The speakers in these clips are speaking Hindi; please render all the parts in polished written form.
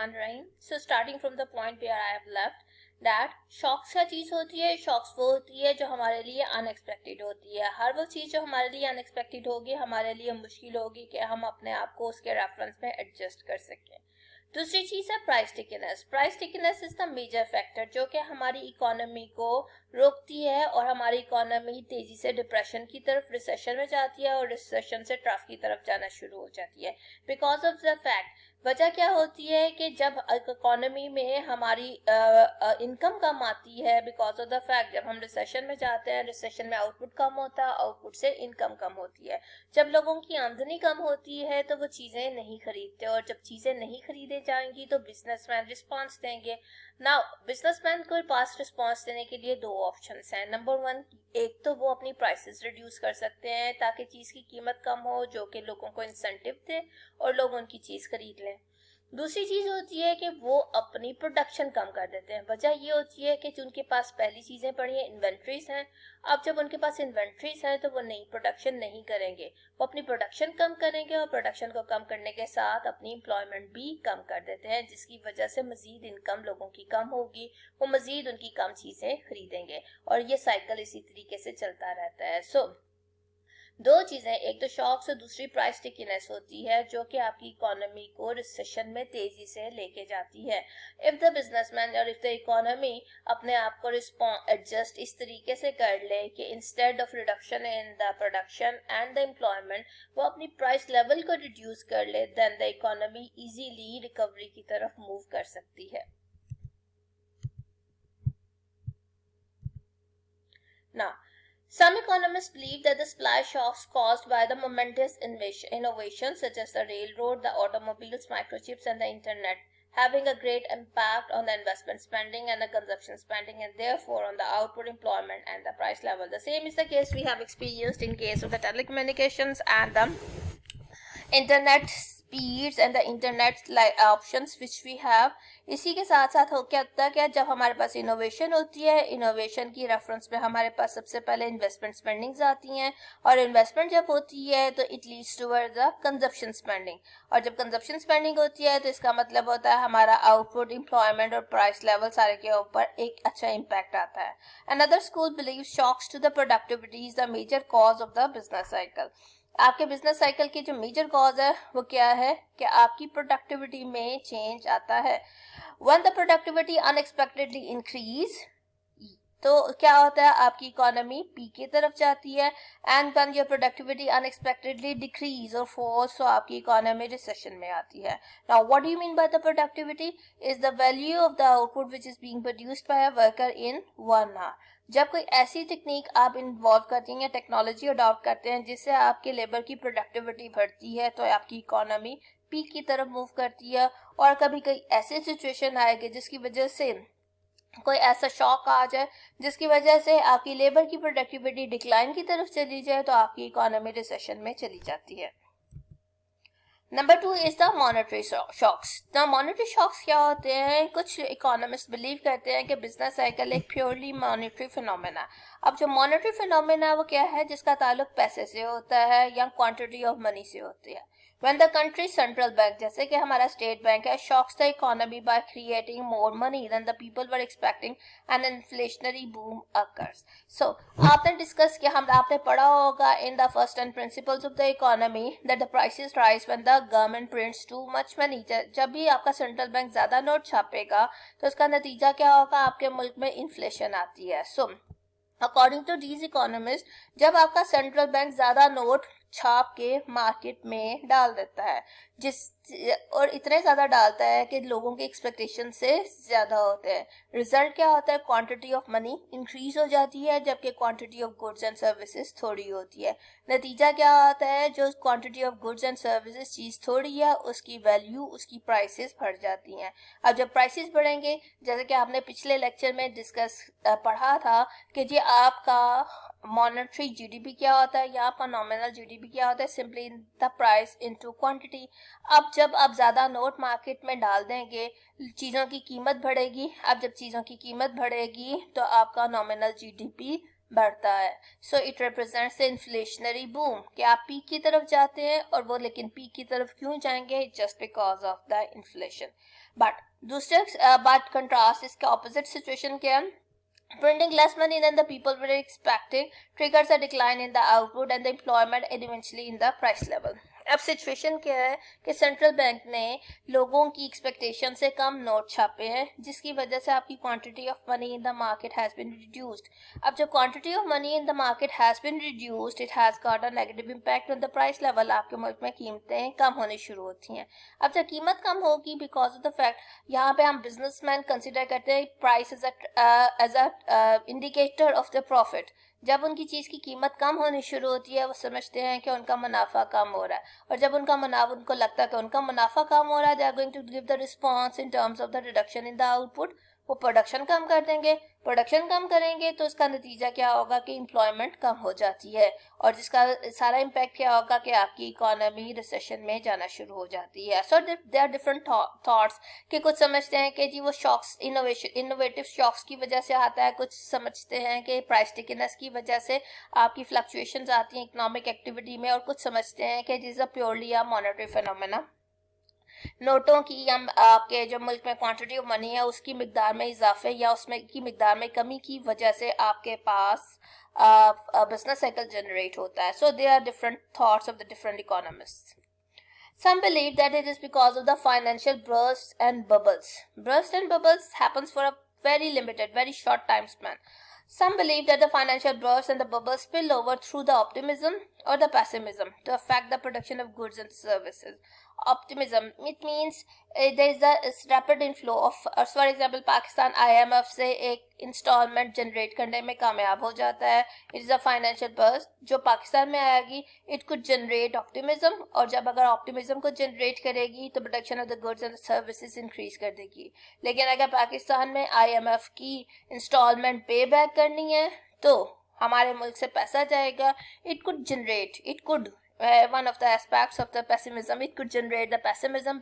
बिस्मिल्लाहिर्रहमानिर्रहीम। So starting from the point where I have left that shocks क्या चीज़ होती है। शॉक्स वो होती है जो हमारे लिए अनएक्सपेक्टेड होती है। हर वो चीज़ जो हमारे लिए अनएक्सपेक्टेड होगी हमारे लिए मुश्किल होगी कि हम अपने आप को उसके रेफरेंस में एडजस्ट कर सकें। दूसरी चीज़ है price stickiness. Price stickiness is the major factor जो कि हमारी इकोनॉमी को रोकती है और हमारी इकोनॉमी तेजी से डिप्रेशन की तरफ, रिसेशन में जाती है और रिसेशन से ट्रफ की तरफ जाना शुरू हो जाती है। बिकॉज ऑफ द फैक्ट, वजह क्या होती है कि जब इकोनॉमी में हमारी इनकम कम आती है, बिकॉज ऑफ द फैक्ट जब हम रिसेशन में जाते हैं, रिसेशन में आउटपुट कम होता है, आउटपुट से इनकम कम होती है। जब लोगों की आमदनी कम होती है तो वो चीज़ें नहीं खरीदते और जब चीज़ें नहीं खरीदे जाएंगी तो बिजनेसमैन रिस्पॉन्स देंगे। नाउ बिजनेसमैन को पास रिस्पॉन्स देने के लिए दो ऑप्शंस हैं। नंबर वन, एक तो वो अपनी प्राइसेस रिड्यूस कर सकते हैं ताकि चीज़ की कीमत कम हो, जो कि लोगों को इंसेंटिव दे और लोग उनकी चीज़ खरीद लें। दूसरी चीज़ होती है कि वो अपनी प्रोडक्शन कम कर देते हैं। वजह ये होती है कि उनके पास पहली चीज़ें पड़ी हैं, इन्वेंट्रीज हैं। अब जब उनके पास इन्वेंट्रीज हैं तो वो नई प्रोडक्शन नहीं करेंगे, वो अपनी प्रोडक्शन कम करेंगे और प्रोडक्शन को कम करने के साथ अपनी एम्प्लॉयमेंट भी कम कर देते हैं, जिसकी वजह से मजीद इनकम लोगों की कम होगी, वो मजीद उनकी कम चीज़ें खरीदेंगे और ये साइकिल इसी तरीके से चलता रहता है। सो दो चीजें, एक तो शॉक्स और दूसरी प्राइस स्टिकीनेस होती है जो कि आपकी इकोनॉमी को रिसेशन में तेजी से लेके जाती है। इफ द बिजनेसमैन और इफ द इकोनॉमी अपने आप को एडजस्ट इस तरीके से कर ले कि instead of reduction in the production and the employment वो अपनी प्राइस लेवल को रिड्यूस कर ले, then the economy easily recovery की तरफ मूव कर सकती है। Now, some economists believe that the supply shocks caused by the momentous innovations such as the railroad, the automobiles, microchips, and the internet having a great impact on the investment spending and the consumption spending and therefore on the output, employment, and the price level. The same is the case we have experienced in case of the telecommunications and the internet speeds and the internet options which we have. इसी के साथ साथ हो क्या होता है कि जब हमारे पास इनोवेशन होती है, इनोवेशन की रेफरेंस में हमारे पास सबसे पहले इन्वेस्टमेंट स्पेंडिंग्स आती हैं और इन्वेस्टमेंट जब होती है तो it leads towards the consumption spending और जब कंजप्शन स्पेंडिंग होती है तो इसका मतलब होता है हमारा आउटपुट, एम्प्लॉयमेंट और प्राइस लेवल सारे के ऊपर एक अच्छा इम्पैक्ट आता है। Another school believes shocks to the productivity is the major cause of the business cycle. आपके बिजनेस साइकिल की जो मेजर कॉज है वो क्या है कि आपकी प्रोडक्टिविटी में चेंज आता है। When the productivity unexpectedly increase, तो क्या होता है, आपकी इकोनॉमी पीक की तरफ जाती है। And when your productivity unexpectedly decrease or falls, तो आपकी इकोनॉमी रिसेशन में आती है। Now what do you mean by the productivity? Is the value of the output which is being produced by a worker in 1 hour. जब कोई ऐसी टेक्निक आप इन्वॉल्व करती हैं, टेक्नोलॉजी अडॉप्ट करते हैं जिससे आपके लेबर की प्रोडक्टिविटी बढ़ती है, तो आपकी इकोनॉमी पीक की तरफ मूव करती है। और कभी कोई ऐसी सिचुएशन आएगी जिसकी वजह से कोई ऐसा शॉक आ जाए जिसकी वजह से आपकी लेबर की प्रोडक्टिविटी डिक्लाइन की तरफ चली जाए, तो आपकी इकोनॉमी रिसेशन में चली जाती है। Number 2 is the monetary shocks. The monetary shocks क्या होते हैं? कुछ इकोनॉमिस्ट बिलीव करते हैं कि बिजनेस साइकिल एक प्योरली मॉनेटरी फिनोमेना। अब जो मॉनेटरी फिनोमेना वो क्या है? जिसका ताल्लुक पैसे से होता है या क्वांटिटी ऑफ मनी से होती है। When the country's central bank, जैसे कि हमारा स्टेट बैंक है, shocks the economy by creating more money than the people were expecting, an inflationary boom occurs. So, आपने डिस्कस किया, आपने पढ़ा होगा in the first 10 principles of the economy that the prices rise when the government prints too much money. जब भी आपका सेंट्रल बैंक ज्यादा नोट छापेगा तो उसका नतीजा क्या होगा? आपके मुल्क में इन्फ्लेशन आती है। So, according to these economist, जब आपका सेंट्रल बैंक ज्यादा नोट छाप के मार्केट में डाल देता है और इतने ज्यादा डालता है कि लोगों की एक्सपेक्टेशन से ज्यादा होते हैं, रिजल्ट क्या होता है? क्वांटिटी ऑफ मनी इंक्रीज हो जाती है जबकि quantity of goods and services थोड़ी होती है। नतीजा क्या आता है? जो quantity of goods and services चीज थोड़ी है उसकी वैल्यू, उसकी प्राइसेस बढ़ जाती हैं। अब जब प्राइसेस बढ़ेंगे, जैसे कि आपने पिछले लेक्चर में डिस्कस पढ़ा था कि जी आपका मॉनेटरी जीडीपी क्या होता है या आपका नॉमिनल जीडीपी क्या होता है? Simply the price into quantity. अब जब आप ज्यादा नोट मार्केट में डाल देंगे, चीजों की कीमत बढ़ेगी। अब जब चीजों की कीमत बढ़ेगी तो आपका नॉमिनल जीडीपी बढ़ता है. So it represents the inflationary boom कि आप पीक की तरफ जाते हैं और वो लेकिन पीक की तरफ क्यों जाएंगे? Just because of the inflation. But दूसरे बात कंट्रास्ट इसका ऑपोजिट सिचुएशन क्या है? Printing less money than the people were expecting triggers a decline in the output and the employment and eventually in the price level. अब सिचुएशन क्या है कि सेंट्रल बैंक ने लोगों की एक्सपेक्टेशन से कम नोट छापे हैं, जिसकी वजह से आपकी quantity of money in the market has been reduced. अब जब quantity of money in the market has been reduced, it has got a negative impact on the price level. आपके मुल्क में कीमतें कम होनी शुरू होती हैं. अब जब कीमत कम होगी, बिकॉज ऑफ द फैक्ट यहाँ पे हम बिजनेसमैन कंसिडर करते हैं price as a indicator of the profit. जब उनकी चीज की कीमत कम होनी शुरू होती है, वो समझते हैं कि उनका मुनाफा कम हो रहा है, और जब उनको लगता है कि उनका मुनाफा कम हो रहा है, they are going to give the response in terms of the reduction in the output. वो प्रोडक्शन कम कर देंगे. प्रोडक्शन कम करेंगे तो उसका नतीजा क्या होगा कि एम्प्लॉयमेंट कम हो जाती है, और जिसका सारा इम्पैक्ट क्या होगा कि आपकी इकोनॉमी रिसेशन में जाना शुरू हो जाती है. So they are different thoughts कि कुछ समझते हैं कि जी वो शॉक्स इनोवेटिव शॉक्स की वजह से आता है, कुछ समझते हैं कि प्राइस स्टिकीनेस की वजह से आपकी फ्लक्चुएशंस आती हैं इकोनॉमिक एक्टिविटी में, और कुछ समझते हैं कि this is purely a monetary phenomena. नोटों की या आपके जो मुल्क में क्वांटिटी ऑफ मनी है उसकी मिकदार में इजाफे या उसमें की मिकदार में कमी की वजह से आपके पास बिजनेस साइकिल जनरेट होता है. So they are different thoughts of the different economists. Some believe that it is because of the financial bursts and bubbles. Bursts and bubbles happens for a very limited, very short time span. Some believe that the financial bursts and the bubbles spill over through the optimism or the pessimism to affect the production of goods and services. Optimism, it means there is a rapid inflow of, for example, Pakistan IMF से एक इंस्टॉलमेंट जनरेट करने में कामयाब हो जाता है. It is a financial burst जो पाकिस्तान में आएगी. इट कुड जनरेट ऑप्टिमिज्म, और जब अगर ऑप्टिमिज्म को जनरेट करेगी तो production of the goods and services increase कर देगी. लेकिन अगर पाकिस्तान में IMF की इंस्टॉलमेंट पे बैक करनी है तो हमारे मुल्क से पैसा जाएगा. It could one of the aspects of the pessimism, it could generate the pessimism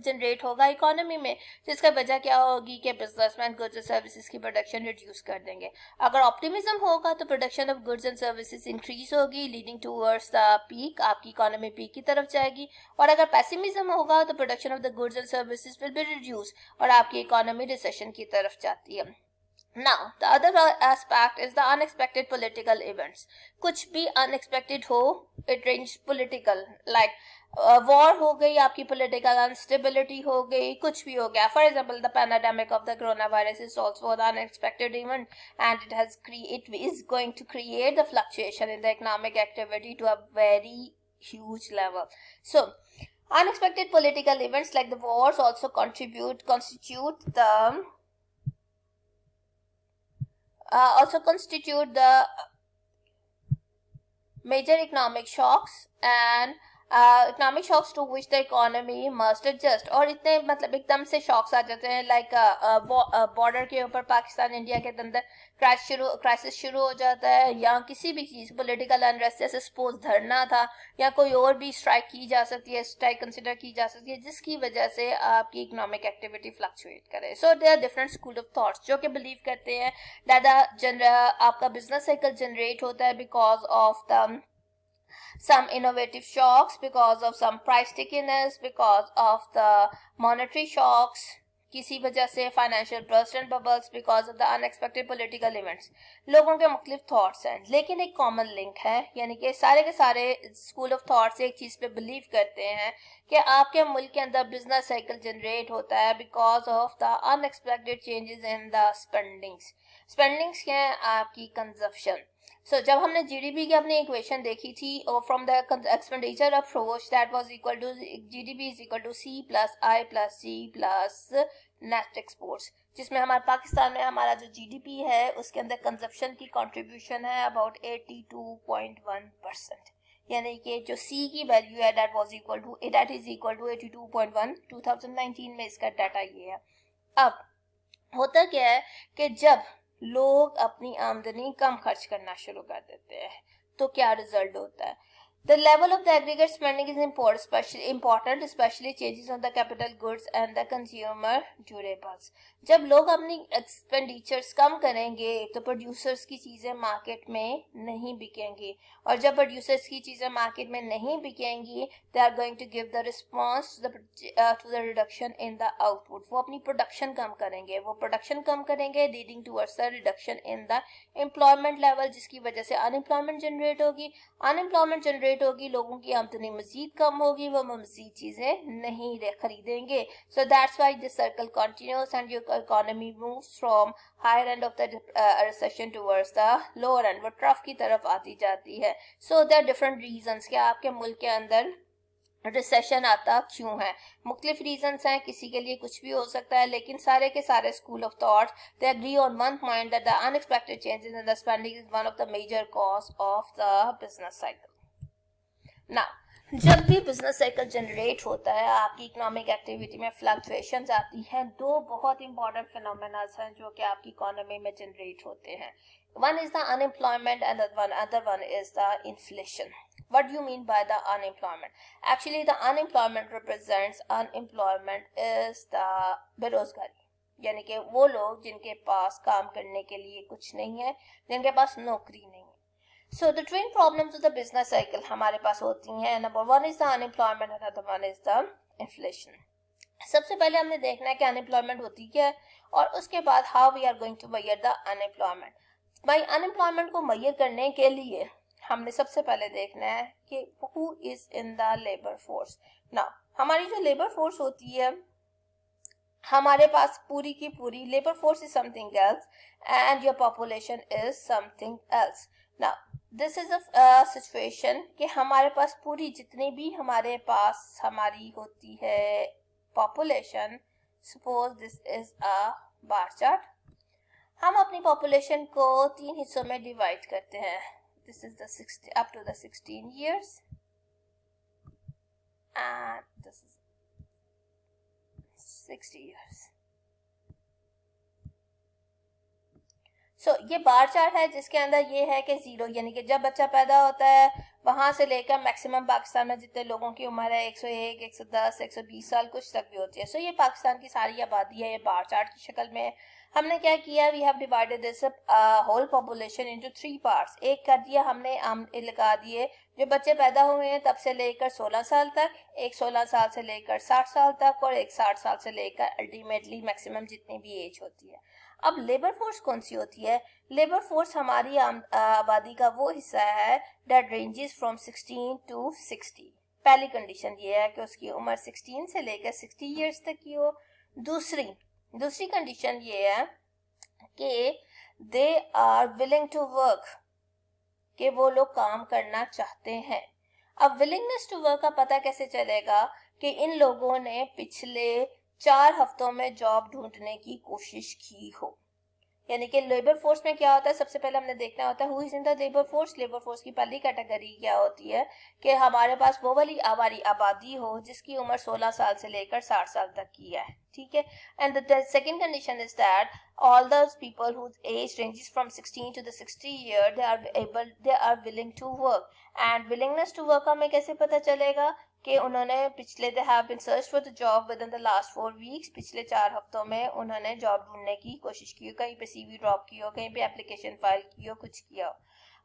generate होगा इकोनॉमी में, जिसका वजह क्या होगी कि बिजनेसमैन गुड्स एंड सर्विसेज की प्रोडक्शन रिड्यूस कर देंगे. अगर ऑप्टिमिज्म होगा तो production of goods and services increase होगी, लीडिंग टूवर्ड्स द पीक. आपकी इकोनॉमी पीक की तरफ जाएगी. और अगर पेसिमिज्म होगा तो production of the goods and services will be reduce और आपकी इकोनॉमी रिसेशन की तरफ जाती है. Now, the other aspect is the unexpected political events. कुछ भी unexpected हो, it ranges political, like war हो गई, आपकी political instability हो गई, कुछ भी हो गया. For example, the pandemic of the coronavirus is also an unexpected event, and it is going to create the fluctuation in the economic activity to a very huge level. So, unexpected political events like the wars also constitute the major economic shocks and economic shocks to which the economy must adjust. और इतने मतलब एकदम से शॉक्स आ जाते हैं, लाइक बॉर्डर के ऊपर पाकिस्तान इंडिया के अंदर क्राइसिस शुरू हो जाता है, या किसी भी चीज पॉलिटिकल अनरेस्ट, जैसे सपोज धरना था या कोई और भी स्ट्राइक की जा सकती है, स्ट्राइक कंसिडर की जा सकती है, जिसकी वजह से आपकी इकोनॉमिक एक्टिविटी फ्लक्चुएट करे. So there are different school of thoughts जो कि बिलीव करते हैं दैट आपका बिजनेस साइकिल जनरेट होता है because of the some innovative shocks, because of some price stickiness, because of the monetary shocks, किसी वजह से financial burst and bubbles, because of the unexpected political events. लोगों के मुख्तलिफ थॉट्स हैं, लेकिन एक कॉमन लिंक है, यानी कि सारे के सारे स्कूल ऑफ थॉट्स एक चीज़ पे बिलीव करते हैं कि आपके मुल्क के अंदर बिजनेस साइकिल जनरेट होता है because of the unexpected changes in the spendings क्या है? आपकी कंजप्शन. So, जब हमने जीडीपी की अपनी इक्वेशन देखी थी from the expenditure approach, that was equal to GDP is equal to C plus I plus G plus net exports, जिसमें हमारे पाकिस्तान में हमारा जो जीडीपी है उसके अंदर कंजप्शन की कंट्रीब्यूशन है अबाउट 82.1%. यानी कि जो C की वैल्यू है दैट इज इक्वल टू 82.1. 2019 में इसका डाटा ये है. अब होता क्या है कि जब लोग अपनी आमदनी कम खर्च करना शुरू कर देते हैं तो क्या रिजल्ट होता है? The level of the aggregate spending is important, especially changes on the capital goods and the consumer durables. जब लोग अपनी एक्सपेंडिचर्स कम करेंगे तो प्रोड्यूसर्स की चीज़ें मार्केट में नहीं बिकेंगी, और जब प्रोड्यूसर्स की चीज़ें मार्केट में नहीं बिकेंगी they are going to give the response to the reduction in the output. वो अपनी प्रोडक्शन कम करेंगे, वो प्रोडक्शन कम करेंगे leading towards the reduction in the employment level, जिसकी वजह से अनएम्प्लॉयमेंट जनरेट होगी. अनएम्प्लॉयमेंट जनरेट होगी, लोगों की आमदनी मजीद कम होगी, वो मजीद चीजें नहीं खरीदेंगे. So that's why this circle continues and your economy moves from higher end of the recession towards the lower end, वो ट्रफ की तरफ आती जाती है. सो देयर डिफरेंट रीजंस कि आपके मुल्क के अंदर रिसेशन आता क्यों है. मुख्तलिफ रीजंस हैं, किसी के लिए कुछ भी हो सकता है, लेकिन सारे के सारे school of thought they agree on one point that the unexpected changes in the spending is one of the major cause of the business cycle. Now जब भी बिजनेस साइकिल जनरेट होता है, आपकी इकोनॉमिक एक्टिविटी में फ्लक्चुएशंस आती हैं. दो बहुत इंपॉर्टेंट फिनोमेना हैं जो कि आपकी इकोनॉमी में जनरेट होते हैं. One is the unemployment and other one is the inflation. What do you mean by the unemployment? Actually, the unemployment represents unemployment is the बेरोजगारी, यानी कि वो लोग जिनके पास काम करने के लिए कुछ नहीं है, जिनके पास नौकरी नहीं है. So the twin problems of the business cycle हमारे पास होती हैं. Number one is the unemployment and another one is the inflation. सबसे पहले हमने देखना है कि अनएम्प्लॉयमेंट होती क्या है, और उसके बाद how we are going to measure the unemployment. भाई अनएम्प्लॉयमेंट को मेजर करने के लिए हमने सबसे पहले देखना है कि who is in the labour force. Now हमारी जो लेबर फोर्स होती है, हमारे पास पूरी की पूरी labour force is something else and your population is something else. Now this is a situation कि हमारे पास पूरी जितनी भी हमारे पास हमारी होती है population, suppose this is a bar chart. हम अपनी पॉपुलेशन को 3 हिस्सों में डिवाइड करते हैं. This is the 60 up to the 16 years, and this is 60 years. So ये बार चार्ट है जिसके अंदर ये है कि 0 यानी कि जब बच्चा पैदा होता है वहां से लेकर मैक्सिमम पाकिस्तान में जितने लोगों की उम्र है 101, 110, 120 साल कुछ तक भी होती है. सो ये पाकिस्तान की सारी आबादी है, ये बार चार्ट की शक्ल में. हमने क्या किया, we have divided this whole population into 3 parts. एक कर दिया हमने लगा दिए जो बच्चे पैदा हुए हैं तब से लेकर 16 साल तक, एक 16 साल से लेकर 60 साल तक, और एक 60 साल से लेकर अल्टीमेटली मैक्सिमम जितनी भी एज होती है. अब लेबर फोर्स कौन सी होती है? लेबर फोर्स हमारी आबादी का वो हिस्सा है दैट रेंजेस फ्रॉम 16 टू 60. पहली कंडीशन ये है कि उसकी उम्र 16 से लेकर 60 ईयर्स तक की हो. दूसरी कंडीशन ये है कि they are willing to work, कि वो लोग काम करना चाहते हैं. अब विलिंगनेस टू वर्क का पता कैसे चलेगा कि इन लोगों ने पिछले 4 हफ्तों में जॉब ढूंढने की कोशिश की हो. यानी कि लेबर फोर्स में क्या होता है, सबसे पहले हमने देखना होता है who is in the labour force. Labour force की पहली कैटेगरी क्या होती है कि हमारे पास वो वाली हमारी आबादी हो जिसकी उम्र 16 साल से लेकर 60 साल तक की है. ठीक है. And the second condition is that all those people whose age ranges from 16 to the 60 year they are willing to work. And willingness to work हमें कैसे पता चलेगा कि उन्होंने पिछले they have been searched for the job within the last 4 weeks. पिछले 4 हफ्तों में उन्होंने जॉब ढूंढने की कोशिश की हो, कहीं पे CV ड्रॉप की हो, कहीं पे एप्लीकेशन फाइल की हो, कुछ किया हो.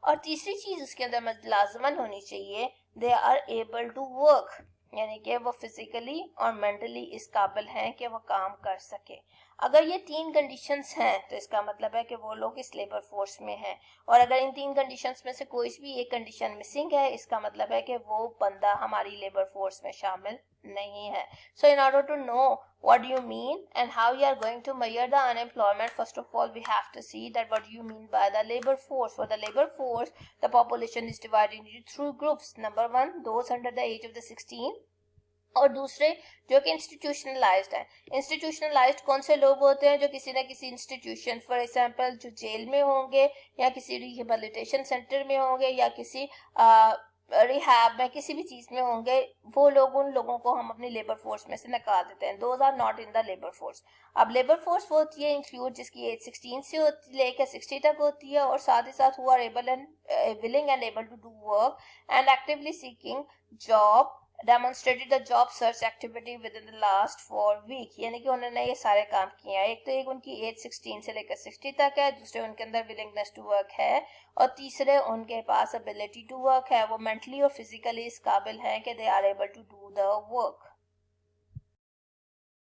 और तीसरी चीज उसके अंदर लाजमन होनी चाहिए, they are able to work, यानी कि वो फिजिकली और मेंटली इस काबिल हैं कि वो काम कर सके. अगर ये 3 कंडीशंस हैं तो इसका मतलब है कि वो लोग इस लेबर फोर्स में हैं. और अगर इन 3 कंडीशंस में से कोई भी एक कंडीशन मिसिंग है, इसका मतलब है कि वो बंदा हमारी लेबर फोर्स में शामिल नहीं है. So in order to know what do you mean and how you are going to measure the unemployment, first of all we have to see that what do you mean by the labor force. For the labor force, the population is divided into 2 groups. Number 1, those under the age of the 16, और दूसरे जो कि इंस्टीट्यूशनलाइज्ड है. इंस्टीट्यूशनलाइज्ड कौन से लोग होते हैं? जो किसी न किसी इंस्टीट्यूशन, फॉर एग्जांपल जो जेल में होंगे या किसी रिहेबिलिटेशन सेंटर में होंगे या किसी रिहैब में किसी भी चीज में होंगे, वो लोग, उन लोगों को हम अपनी लेबर फोर्स में से निकाल देते हैं. Those are not in the labour force. अब लेबर फोर्स वो होती है इंक्लूड जिसकी एज 16 से लेकर 60 तक होती है, और साथ ही साथ who are able and willing and able to do work and actively seeking job, demonstrated the job search activity within the last 4 week. यानी कि उन्होंने ये सारे काम किए हैं. एक तो एक उनकी एज 16 से लेकर 60 तक है, दूसरे उनके अंदर विलिंगनेस टू वर्क है, और तीसरे उनके पास एबिलिटी टू वर्क है. वो मेंटली और फिजिकली इस काबिल हैं कि they are able to do the work.